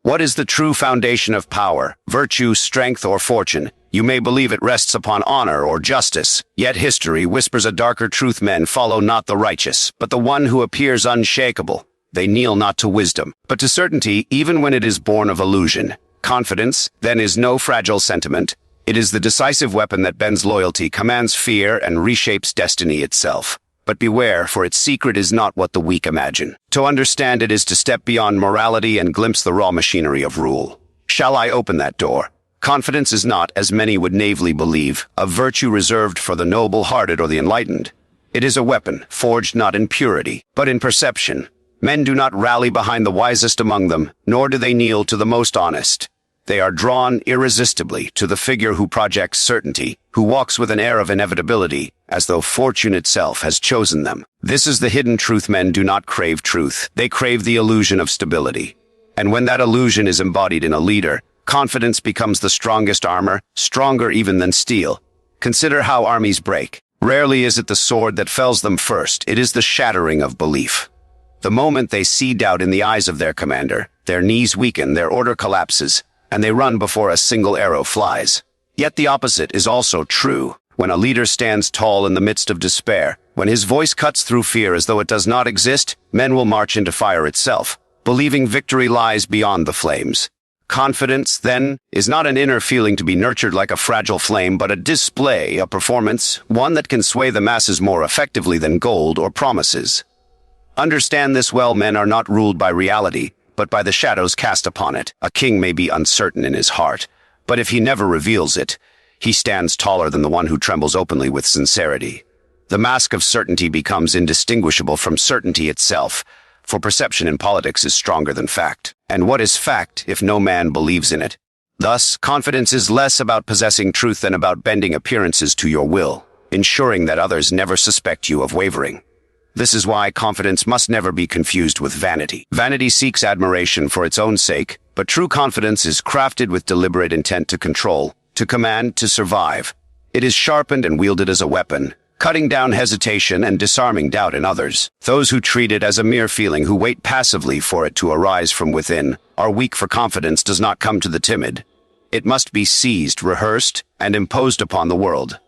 What is the true foundation of power, virtue, strength, or fortune? You may believe it rests upon honor or justice, yet history whispers a darker truth. Men follow not the righteous, but the one who appears unshakable. They kneel not to wisdom, but to certainty, even when it is born of illusion. Confidence, then, is no fragile sentiment. It is the decisive weapon that bends loyalty, commands fear, and reshapes destiny itself. But beware, for its secret is not what the weak imagine. To understand it is to step beyond morality and glimpse the raw machinery of rule. Shall I open that door? Confidence is not, as many would naively believe, a virtue reserved for the noble-hearted or the enlightened. It is a weapon, forged not in purity, but in perception. Men do not rally behind the wisest among them, nor do they kneel to the most honest. They are drawn irresistibly to the figure who projects certainty, who walks with an air of inevitability, as though fortune itself has chosen them. This is the hidden truth. Men do not crave truth. They crave the illusion of stability. And when that illusion is embodied in a leader, confidence becomes the strongest armor, stronger even than steel. Consider how armies break. Rarely is it the sword that fells them first. It is the shattering of belief. The moment they see doubt in the eyes of their commander, their knees weaken, their order collapses, and they run before a single arrow flies. Yet the opposite is also true. When a leader stands tall in the midst of despair, when his voice cuts through fear as though it does not exist, men will march into fire itself, believing victory lies beyond the flames. Confidence, then, is not an inner feeling to be nurtured like a fragile flame, but a display, a performance, one that can sway the masses more effectively than gold or promises. Understand this well. Men are not ruled by reality, but by the shadows cast upon it. A king may be uncertain in his heart, but if he never reveals it, he stands taller than the one who trembles openly with sincerity. The mask of certainty becomes indistinguishable from certainty itself, for perception in politics is stronger than fact. And what is fact if no man believes in it? Thus, confidence is less about possessing truth than about bending appearances to your will, ensuring that others never suspect you of wavering. This is why confidence must never be confused with vanity. Vanity seeks admiration for its own sake, but true confidence is crafted with deliberate intent to control, to command, to survive. It is sharpened and wielded as a weapon, cutting down hesitation and disarming doubt in others. Those who treat it as a mere feeling, who wait passively for it to arise from within, are weak, for confidence does not come to the timid. It must be seized, rehearsed, and imposed upon the world.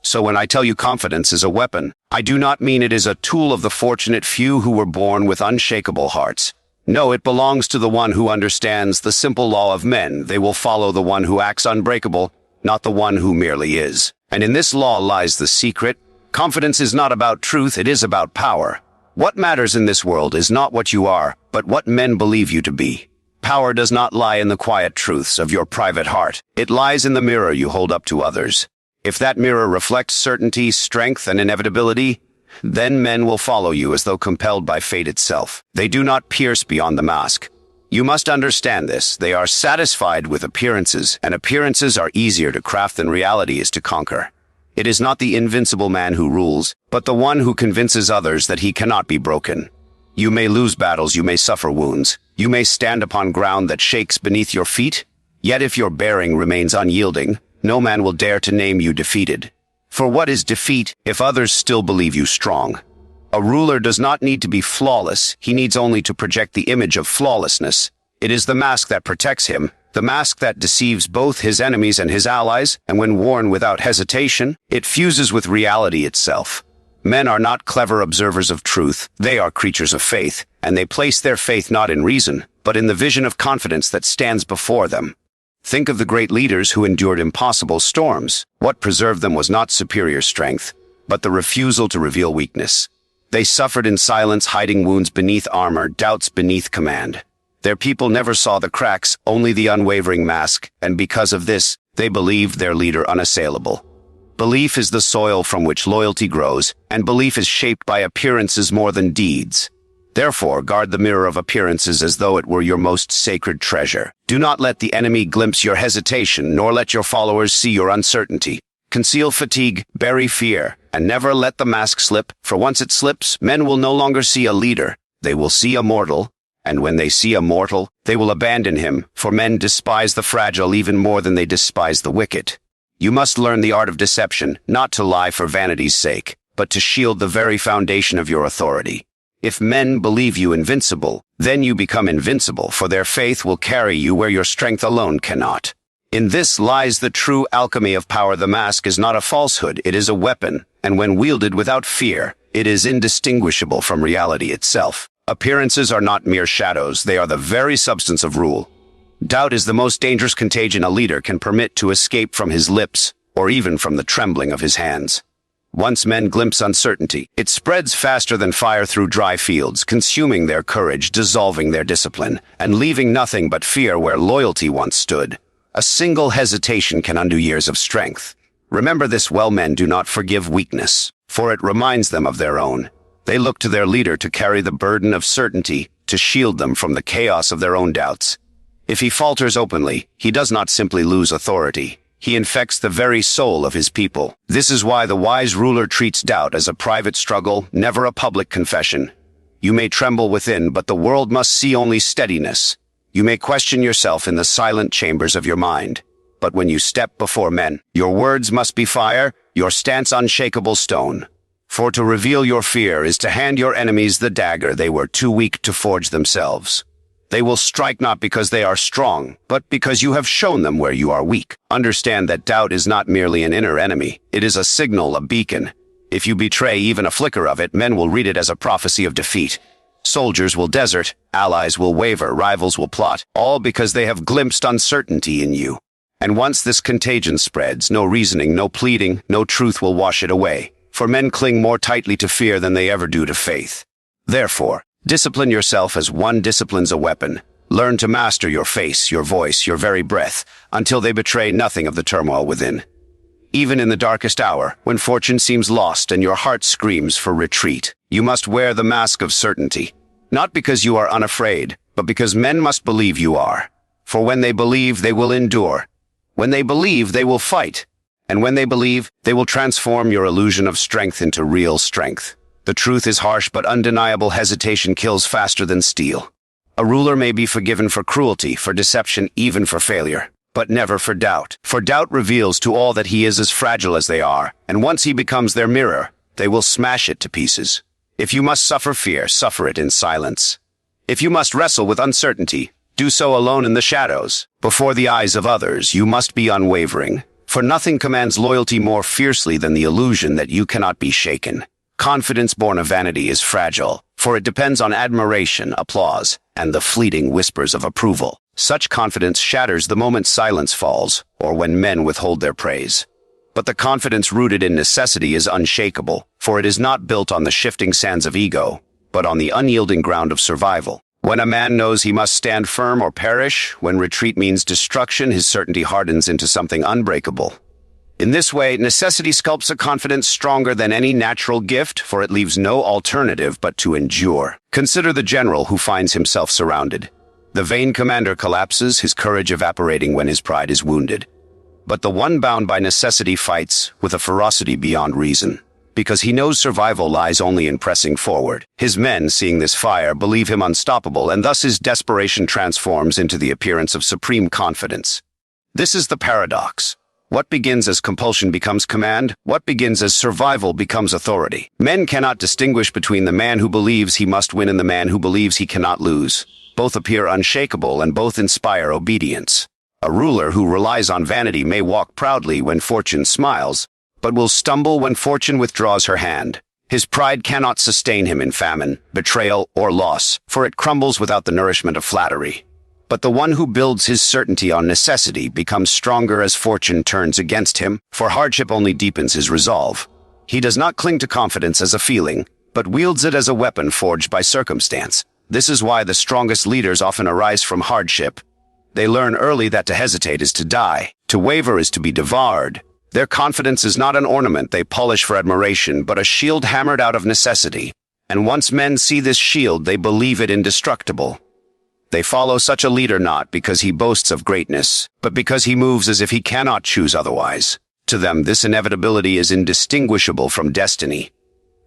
So when I tell you confidence is a weapon, I do not mean it is a tool of the fortunate few who were born with unshakable hearts. No, it belongs to the one who understands the simple law of men. They will follow the one who acts unbreakable, not the one who merely is. And in this law lies the secret. Confidence is not about truth, it is about power. What matters in this world is not what you are, but what men believe you to be. Power does not lie in the quiet truths of your private heart. It lies in the mirror you hold up to others. If that mirror reflects certainty, strength, and inevitability, then men will follow you as though compelled by fate itself. They do not pierce beyond the mask. You must understand this. They are satisfied with appearances, and appearances are easier to craft than reality is to conquer. It is not the invincible man who rules, but the one who convinces others that he cannot be broken. You may lose battles, you may suffer wounds, you may stand upon ground that shakes beneath your feet, yet if your bearing remains unyielding, no man will dare to name you defeated. For what is defeat if others still believe you strong? A ruler does not need to be flawless, he needs only to project the image of flawlessness. It is the mask that protects him, the mask that deceives both his enemies and his allies, and when worn without hesitation, it fuses with reality itself. Men are not clever observers of truth, they are creatures of faith, and they place their faith not in reason, but in the vision of confidence that stands before them. Think of the great leaders who endured impossible storms. What preserved them was not superior strength, but the refusal to reveal weakness. They suffered in silence, hiding wounds beneath armor, doubts beneath command. Their people never saw the cracks, only the unwavering mask, and because of this, they believed their leader unassailable. Belief is the soil from which loyalty grows, and belief is shaped by appearances more than deeds. Therefore, guard the mirror of appearances as though it were your most sacred treasure. Do not let the enemy glimpse your hesitation, nor let your followers see your uncertainty. Conceal fatigue, bury fear, and never let the mask slip, for once it slips, men will no longer see a leader. They will see a mortal, and when they see a mortal, they will abandon him, for men despise the fragile even more than they despise the wicked. You must learn the art of deception, not to lie for vanity's sake, but to shield the very foundation of your authority. If men believe you invincible, Then you become invincible, for their faith will carry you where your strength alone cannot. In this lies the true alchemy of power. The mask is not a falsehood, it is a weapon, and when wielded without fear, it is indistinguishable from reality itself. Appearances are not mere shadows, they are the very substance of rule. Doubt is the most dangerous contagion a leader can permit to escape from his lips, or even from the trembling of his hands. Once men glimpse uncertainty, it spreads faster than fire through dry fields, consuming their courage, dissolving their discipline, and leaving nothing but fear where loyalty once stood. A single hesitation can undo years of strength. Remember this well: men do not forgive weakness, for it reminds them of their own. They look to their leader to carry the burden of certainty, to shield them from the chaos of their own doubts. If he falters openly, he does not simply lose authority. He infects the very soul of his people. This is why the wise ruler treats doubt as a private struggle, never a public confession. You may tremble within, but the world must see only steadiness. You may question yourself in the silent chambers of your mind. But when you step before men, your words must be fire, your stance unshakable stone. For to reveal your fear is to hand your enemies the dagger they were too weak to forge themselves. They will strike not because they are strong, but because you have shown them where you are weak. Understand that doubt is not merely an inner enemy. It is a signal, a beacon. If you betray even a flicker of it, men will read it as a prophecy of defeat. Soldiers will desert, allies will waver, rivals will plot, all because they have glimpsed uncertainty in you. And once this contagion spreads, no reasoning, no pleading, no truth will wash it away. For men cling more tightly to fear than they ever do to faith. Therefore, discipline yourself as one disciplines a weapon. Learn to master your face, your voice, your very breath, until they betray nothing of the turmoil within. Even in the darkest hour, when fortune seems lost and your heart screams for retreat, you must wear the mask of certainty. Not because you are unafraid, but because men must believe you are. For when they believe, they will endure. When they believe, they will fight. And when they believe, they will transform your illusion of strength into real strength. The truth is harsh, but undeniable. Hesitation kills faster than steel. A ruler may be forgiven for cruelty, for deception, even for failure, but never for doubt. For doubt reveals to all that he is as fragile as they are, and once he becomes their mirror, they will smash it to pieces. If you must suffer fear, suffer it in silence. If you must wrestle with uncertainty, do so alone in the shadows. Before the eyes of others, you must be unwavering, for nothing commands loyalty more fiercely than the illusion that you cannot be shaken. Confidence born of vanity is fragile, for it depends on admiration, applause, and the fleeting whispers of approval. Such confidence shatters the moment silence falls, or when men withhold their praise. But the confidence rooted in necessity is unshakable, for it is not built on the shifting sands of ego, but on the unyielding ground of survival. When a man knows he must stand firm or perish, when retreat means destruction, his certainty hardens into something unbreakable. In this way, necessity sculpts a confidence stronger than any natural gift, for it leaves no alternative but to endure. Consider the general who finds himself surrounded. The vain commander collapses, his courage evaporating when his pride is wounded. But the one bound by necessity fights with a ferocity beyond reason, because he knows survival lies only in pressing forward. His men, seeing this fire, believe him unstoppable, and thus his desperation transforms into the appearance of supreme confidence. This is the paradox. What begins as compulsion becomes command. What begins as survival becomes authority. Men cannot distinguish between the man who believes he must win and the man who believes he cannot lose. Both appear unshakable and both inspire obedience. A ruler who relies on vanity may walk proudly when fortune smiles, but will stumble when fortune withdraws her hand. His pride cannot sustain him in famine, betrayal, or loss, for it crumbles without the nourishment of flattery. But the one who builds his certainty on necessity becomes stronger as fortune turns against him, for hardship only deepens his resolve. He does not cling to confidence as a feeling, but wields it as a weapon forged by circumstance. This is why the strongest leaders often arise from hardship. They learn early that to hesitate is to die, to waver is to be devoured. Their confidence is not an ornament they polish for admiration, but a shield hammered out of necessity. And once men see this shield, they believe it indestructible. They follow such a leader not because he boasts of greatness, but because he moves as if he cannot choose otherwise. To them, this inevitability is indistinguishable from destiny.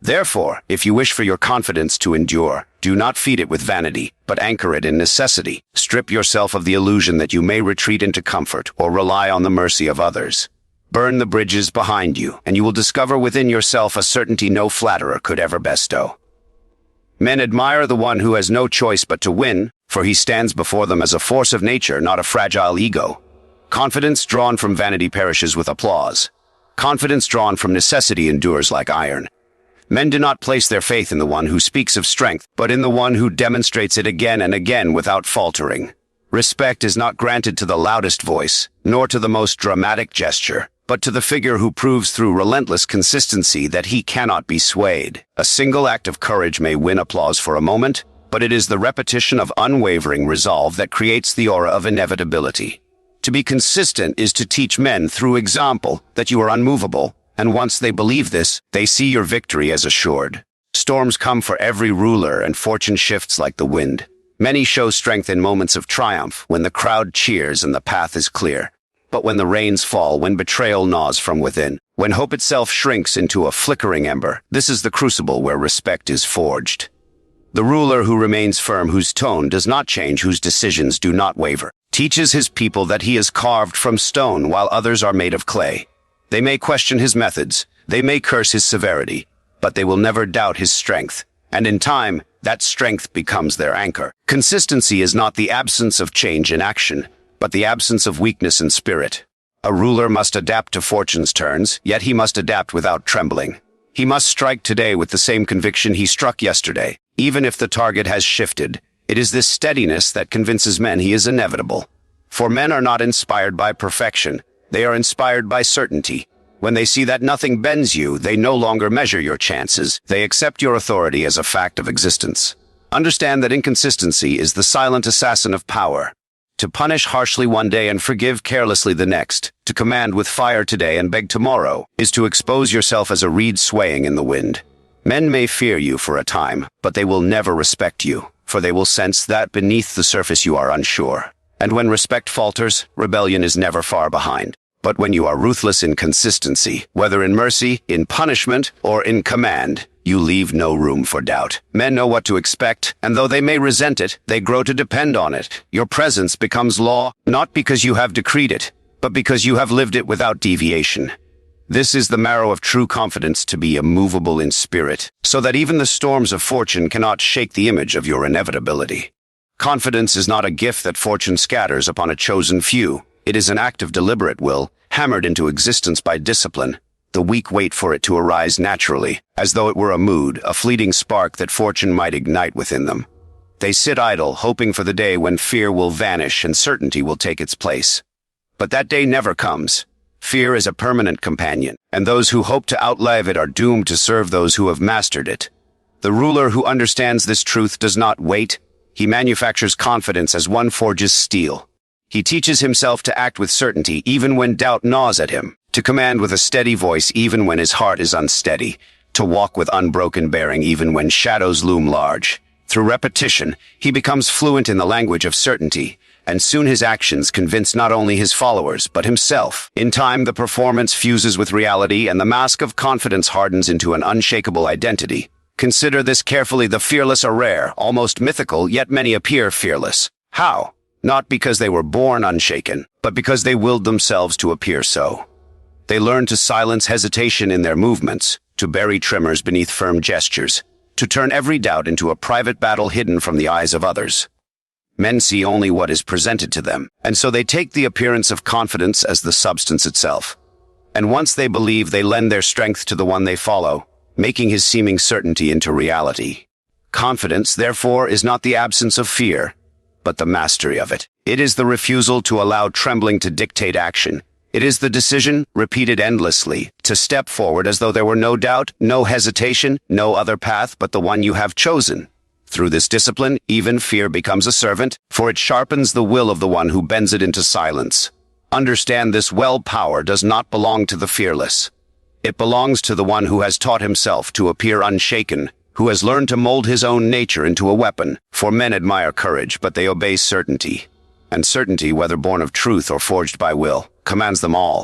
Therefore, if you wish for your confidence to endure, do not feed it with vanity, but anchor it in necessity. Strip yourself of the illusion that you may retreat into comfort or rely on the mercy of others. Burn the bridges behind you, and you will discover within yourself a certainty no flatterer could ever bestow. Men admire the one who has no choice but to win, for he stands before them as a force of nature, not a fragile ego. Confidence drawn from vanity perishes with applause. Confidence drawn from necessity endures like iron. Men do not place their faith in the one who speaks of strength, but in the one who demonstrates it again and again without faltering. Respect is not granted to the loudest voice, nor to the most dramatic gesture, but to the figure who proves through relentless consistency that he cannot be swayed. A single act of courage may win applause for a moment, but it is the repetition of unwavering resolve that creates the aura of inevitability. To be consistent is to teach men through example that you are unmovable, and once they believe this, they see your victory as assured. Storms come for every ruler, and fortune shifts like the wind. Many show strength in moments of triumph, when the crowd cheers and the path is clear. But when the rains fall, when betrayal gnaws from within, when hope itself shrinks into a flickering ember, this is the crucible where respect is forged. The ruler who remains firm, whose tone does not change, whose decisions do not waver, teaches his people that he is carved from stone while others are made of clay. They may question his methods, they may curse his severity, but they will never doubt his strength. And in time, that strength becomes their anchor. Consistency is not the absence of change in action, but the absence of weakness in spirit. A ruler must adapt to fortune's turns, yet he must adapt without trembling. He must strike today with the same conviction he struck yesterday, even if the target has shifted. It is this steadiness that convinces men he is inevitable. For men are not inspired by perfection, they are inspired by certainty. When they see that nothing bends you, they no longer measure your chances. They accept your authority as a fact of existence. Understand that inconsistency is the silent assassin of power. To punish harshly one day and forgive carelessly the next, to command with fire today and beg tomorrow, is to expose yourself as a reed swaying in the wind. Men may fear you for a time, but they will never respect you, for they will sense that beneath the surface you are unsure. And when respect falters, rebellion is never far behind. But when you are ruthless in consistency, whether in mercy, in punishment, or in command, you leave no room for doubt. Men know what to expect, and though they may resent it, they grow to depend on it. Your presence becomes law, not because you have decreed it, but because you have lived it without deviation. This is the marrow of true confidence, to be immovable in spirit, so that even the storms of fortune cannot shake the image of your inevitability. Confidence is not a gift that fortune scatters upon a chosen few. It is an act of deliberate will, hammered into existence by discipline. The weak wait for it to arise naturally, as though it were a mood, a fleeting spark that fortune might ignite within them. They sit idle, hoping for the day when fear will vanish and certainty will take its place. But that day never comes. Fear is a permanent companion, and those who hope to outlive it are doomed to serve those who have mastered it. The ruler who understands this truth does not wait. He manufactures confidence as one forges steel. He teaches himself to act with certainty even when doubt gnaws at him, to command with a steady voice even when his heart is unsteady, to walk with unbroken bearing even when shadows loom large. Through repetition, he becomes fluent in the language of certainty, and soon his actions convince not only his followers, but himself. In time, the performance fuses with reality, and the mask of confidence hardens into an unshakable identity. Consider this carefully. The fearless are rare, almost mythical, yet many appear fearless. How? Not because they were born unshaken, but because they willed themselves to appear so. They learned to silence hesitation in their movements, to bury tremors beneath firm gestures, to turn every doubt into a private battle hidden from the eyes of others. Men see only what is presented to them, and so they take the appearance of confidence as the substance itself. And once they believe, they lend their strength to the one they follow, making his seeming certainty into reality. Confidence, therefore, is not the absence of fear, but the mastery of it. It is the refusal to allow trembling to dictate action. It is the decision, repeated endlessly, to step forward as though there were no doubt, no hesitation, no other path but the one you have chosen. Through this discipline, even fear becomes a servant, for it sharpens the will of the one who bends it into silence. Understand this well: power does not belong to the fearless. It belongs to the one who has taught himself to appear unshaken, who has learned to mold his own nature into a weapon. For men admire courage, but they obey certainty. And certainty, whether born of truth or forged by will, commands them all.